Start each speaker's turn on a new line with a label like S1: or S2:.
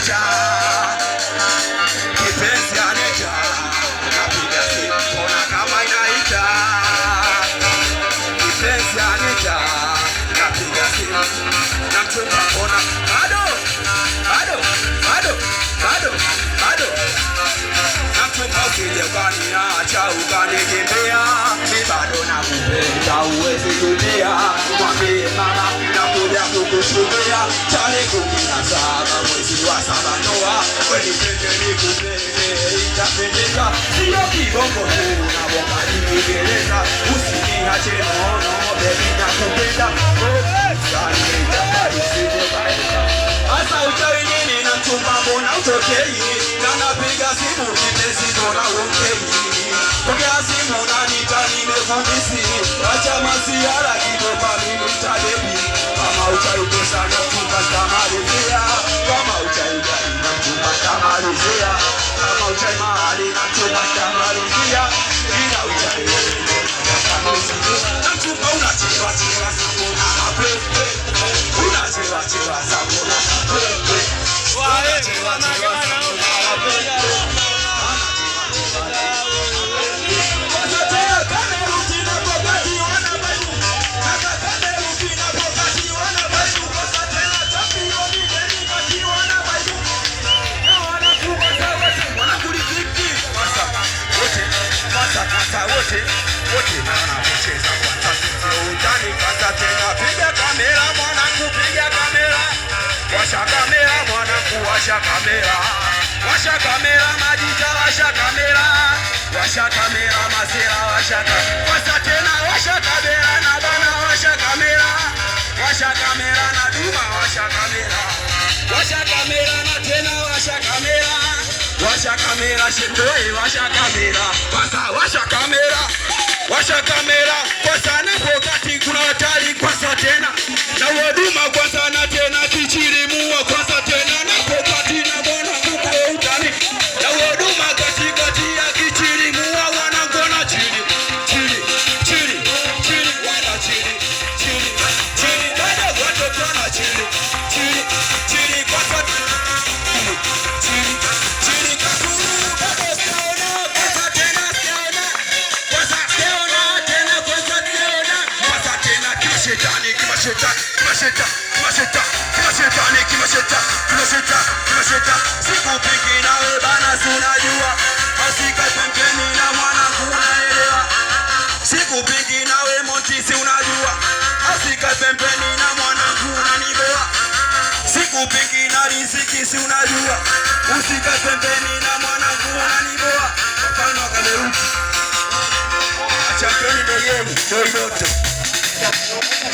S1: anecha, kipenzi anecha, napiga simu mbona kama inaita, kipenzi anecha, napiga simu namchumba mbona bado namchumba, ukija ukaniacha ukanikimbia, mi bado nakupenda uwezi dunia, mwambie mama nakuja kukushuhudia, tarehe 17 mwezi wa 7 ndoa, kweli pende nikupende itapendeza, sio kibongo tu na bonga ni Kiingereza, usiniache mono baby nakupenda, asa uchawi nini na mchumba mbona utokei, na napiga simu kipenzi mbona uongei, pokea simu unaniita nimefundisi, acha masiara kidogo mimi nitadebi, kama uchawi pesa na mchumba nitamalizia, kama uchawi gari na mchumba nitamalizia, kama uchawi mahali na mchumba nitamalizia, ila uchawi na mchumba unachelewa sakona na pepe, unachelewa sakona na pepe, unachelewa sakona na pepe. Wote naona kucheza kwa sasa utani kata tena, piga kamera mwanangu, piga kamera, washa kamera mwanangu, washa kamera, washa kamera majita, washa kamera, washa kamera masira, washa kamera tena, washa kamera na bana, washa kamera, washa kamera na duma, washa kamera, washa kamera na tena, washa kamera, washa kamera shitoi, washa kamera, washa kamera, washa kamera kwa sana, wakati kuna hatari kwa sasa tena, na waduma kwa sana tena, kichirimu kwa sasa tena, na wakati na bwana kuko utani, na waduma katikati ya kichirimu wanangona chini wana chini dada watoto na chini kwa sasa sikupiki nawe bana, sunajua asika pembeni na mwanangu unaelewa, sikupiki nawe Montisi unajua asika pembeni na mwanangu unanielewa, sikupiki na Riziki si unajua usika pembeni na mwanangu unanielewa, mfano kameruti achakeni ndio yenu ndio yote.